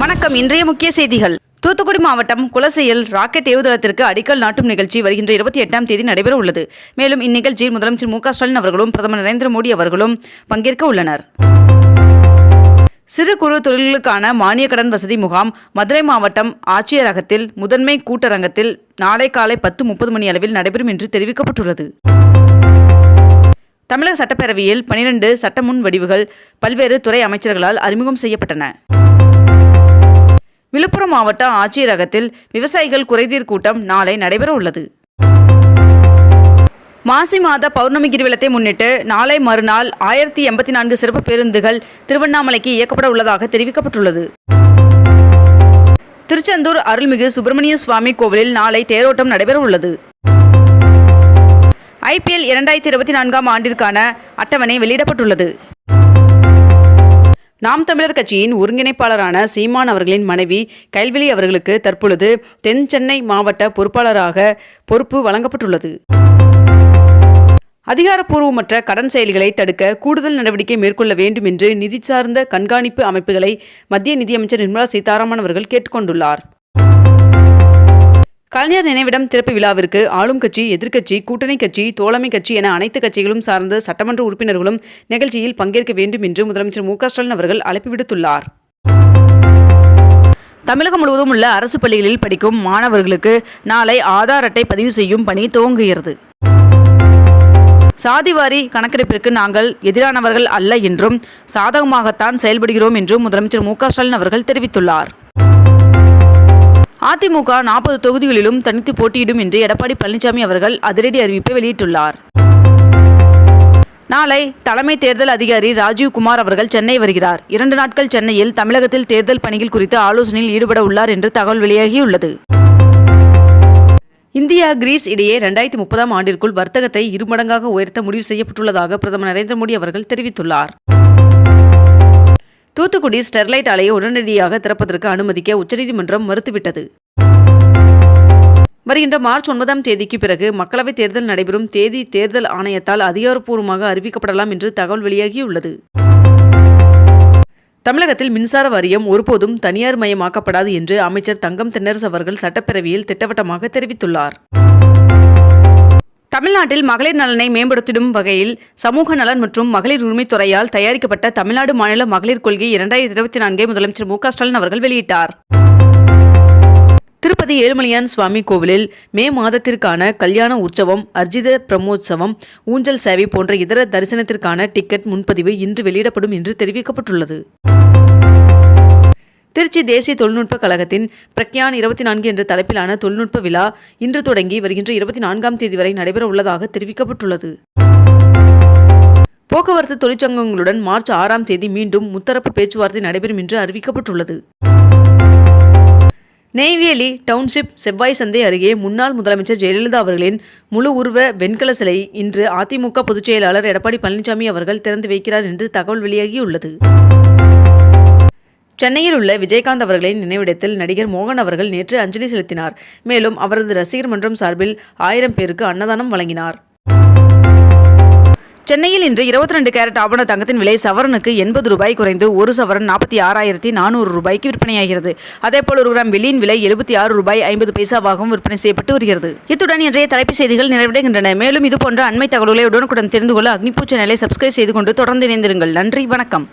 வணக்கம். இன்றைய முக்கிய செய்திகள். தூத்துக்குடி மாவட்டம் குலசையில் ராக்கெட் ஏவுதளத்திற்கு அடிக்கல் நாட்டும் நிகழ்ச்சி வருகின்ற 28ஆம் தேதி நடைபெற உள்ளது. மேலும் இந்நிகழ்ச்சியில் முதலமைச்சர் மு.க.ஸ்டாலின் அவர்களும் பிரதமர் நரேந்திர மோடி அவர்களும் பங்கேற்க உள்ளனர். சிறு குறு தொழில்களுக்கான மானிய கடன் வசதி முகாம் மதுரை மாவட்டம் ஆட்சியரகத்தில் முதன்மை கூட்டரங்கத்தில் நாளை காலை 10:30 மணி அளவில் நடைபெறும் என்று தெரிவிக்கப்பட்டுள்ளது. தமிழக சட்டப்பேரவையில் 12 சட்ட முன் வடிவுகள் பல்வேறு துறை அமைச்சர்களால் அறிமுகம் செய்யப்பட்டன. விழுப்புரம் மாவட்ட ஆட்சியரகத்தில் விவசாயிகள் குறைதீர் கூட்டம் நாளை நடைபெற உள்ளது. மாசி மாத பௌர்ணமி கிரிவலத்தை முன்னிட்டு நாளை மறுநாள் 1084 சிறப்பு பேருந்துகள் திருவண்ணாமலைக்கு இயக்கப்பட உள்ளதாக தெரிவிக்கப்பட்டுள்ளது. திருச்செந்தூர் அருள்மிகு சுப்பிரமணிய சுவாமி கோவிலில் நாளை தேரோட்டம் நடைபெற உள்ளது. IPL 2024ஆம் ஆண்டிற்கான அட்டவணை வெளியிடப்பட்டுள்ளது. நாம் தமிழர் கட்சியின் ஒருங்கிணைப்பாளரான சீமான் அவர்களின் மனைவி கைல்விழி அவர்களுக்கு தற்பொழுது தென் சென்னை மாவட்ட பொறுப்பாளராக பொறுப்பு வழங்கப்பட்டுள்ளது. அதிகாரப்பூர்வமற்ற கடன் செயல்களை தடுக்க கூடுதல் நடவடிக்கை மேற்கொள்ள வேண்டும் என்று நிதி சார்ந்த கண்காணிப்பு அமைப்புகளை மத்திய நிதியமைச்சர் நிர்மலா சீதாராமன் அவர்கள் கேட்டுக்கொண்டுள்ளார். கலைஞர் நினைவிடம் திறப்பு விழாவிற்கு ஆளும் கட்சி, எதிர்க்கட்சி, கூட்டணி கட்சி, தோழமை கட்சி என அனைத்து கட்சிகளும் சார்ந்த சட்டமன்ற உறுப்பினர்களும் நிகழ்ச்சியில் பங்கேற்க வேண்டும் என்று முதலமைச்சர் மு.க.ஸ்டாலின் அவர்கள் அழைப்பு விடுத்துள்ளார். தமிழகம் முழுவதும் உள்ள அரசு பள்ளிகளில் படிக்கும் மாணவர்களுக்கு நாளை ஆதார் அட்டை பதிவு செய்யும் பணி துவங்குகிறது. சாதிவாரி கணக்கெடுப்பிற்கு நாங்கள் எதிரானவர்கள் அல்ல என்றும் சாதகமாகத்தான் செயல்படுகிறோம் என்றும் முதலமைச்சர் மு.க.ஸ்டாலின் அவர்கள் தெரிவித்துள்ளார். அதிமுக 40 தொகுதிகளிலும் தனித்து போட்டியிடும் என்று எடப்பாடி பழனிசாமி அவர்கள் அதிரடி அறிவிப்பை வெளியிட்டுள்ளார். நாளை தலைமை தேர்தல் அதிகாரி ராஜீவ்குமார் அவர்கள் சென்னை வருகிறார். 2 நாட்கள் சென்னையில் தமிழகத்தில் தேர்தல் பணிகள் குறித்து ஆலோசனையில் ஈடுபட உள்ளார் என்று தகவல் வெளியாகியுள்ளது. இந்தியா கிரீஸ் இடையே 2030ஆம் ஆண்டிற்குள் வர்த்தகத்தை 2 மடங்காக உயர்த்த முடிவு செய்யப்பட்டுள்ளதாக பிரதமர் நரேந்திர மோடி அவர்கள் தெரிவித்துள்ளார். தூத்துக்குடி ஸ்டெர்லைட் ஆலையை உடனடியாக திறப்பதற்கு அனுமதிக்க உச்சநீதிமன்றம் மறுத்துவிட்டது. வருகின்ற மார்ச் 9ஆம் தேதிக்கு பிறகு மக்களவைத் தேர்தல் நடைபெறும் தேதி தேர்தல் ஆணையத்தால் அதிகாரப்பூர்வமாக அறிவிக்கப்படலாம் என்று தகவல் வெளியாகியுள்ளது. தமிழகத்தில் மின்சார வாரியம் ஒருபோதும் தனியார் மயமாக்கப்படாது என்று அமைச்சர் தங்கம் தென்னரசு அவர்கள் சட்டப்பேரவையில் திட்டவட்டமாக தெரிவித்துள்ளார். தமிழ்நாட்டில் மகளிர் நலனை மேம்படுத்திடும் வகையில் சமூக நலன் மற்றும் மகளிர் உரிமைத்துறையால் தயாரிக்கப்பட்ட தமிழ்நாடு மாநில மகளிர் கொள்கை 2024 முதலமைச்சர் மு.க.ஸ்டாலின் அவர்கள் வெளியிட்டார். திருப்பதி ஏழுமலையான் சுவாமி கோவிலில் மே மாதத்திற்கான கல்யாண உற்சவம், அர்ஜித பிரம்மோற்சவம், ஊஞ்சல் சேவை போன்ற இதர தரிசனத்திற்கான டிக்கெட் முன்பதிவு இன்று வெளியிடப்படும் என்று தெரிவிக்கப்பட்டுள்ளது. திருச்சி தேசிய தொழில்நுட்ப கழகத்தின் பிரக்யான் 24 என்ற தலைப்பிலான தொழில்நுட்ப விழா இன்று தொடங்கி வருகின்ற 24ஆம் தேதி வரை நடைபெற உள்ளதாக தெரிவிக்கப்பட்டுள்ளது. போக்குவரத்து தொழிற்சங்கங்களுடன் மார்ச் 6ஆம் தேதி மீண்டும் முத்தரப்பு பேச்சுவார்த்தை நடைபெறும் என்று அறிவிக்கப்பட்டுள்ளது. நெய்வேலி டவுன்ஷிப் செவ்வாய் சந்தை அருகே முன்னாள் முதலமைச்சர் ஜெயலலிதா அவர்களின் முழு உருவ வெண்கல சிலை இன்று அதிமுக பொதுச் செயலாளர் எடப்பாடி பழனிசாமி அவர்கள் திறந்து வைக்கிறார் என்று தகவல் வெளியாகியுள்ளது. சென்னையில் உள்ள விஜயகாந்த் அவர்களின் நினைவிடத்தில் நடிகர் மோகன் அவர்கள் நேற்று அஞ்சலி செலுத்தினார். மேலும் அவரது ரசிகர் மன்றம் சார்பில் 1000 பேருக்கு அன்னதானம் வழங்கினார். சென்னையில் இன்று 22 கேரட் ஆபண தங்கத்தின் விலை சவரனுக்கு 80 ரூபாய் குறைந்து 1 சவரன் 46,400 ரூபாய்க்கு விற்பனையாகிறது. அதேபோல் 1 கிராம் வெள்ளியின் விலை 76 ரூபாய் 50 பைசாவாகவும் விற்பனை செய்யப்பட்டு வருகிறது. இத்துடன் இன்றைய தலைப்புச் செய்திகள் நிறைவடைகின்றன. மேலும் இதுபோன்ற அண்மை தகவல்களை உடனுக்குடன் தெரிந்து கொள்ள அக்னிபூ சேனலை சப்ஸ்கிரைப் செய்து கொண்டு தொடர்ந்து இணைந்திருங்கள். நன்றி, வணக்கம்.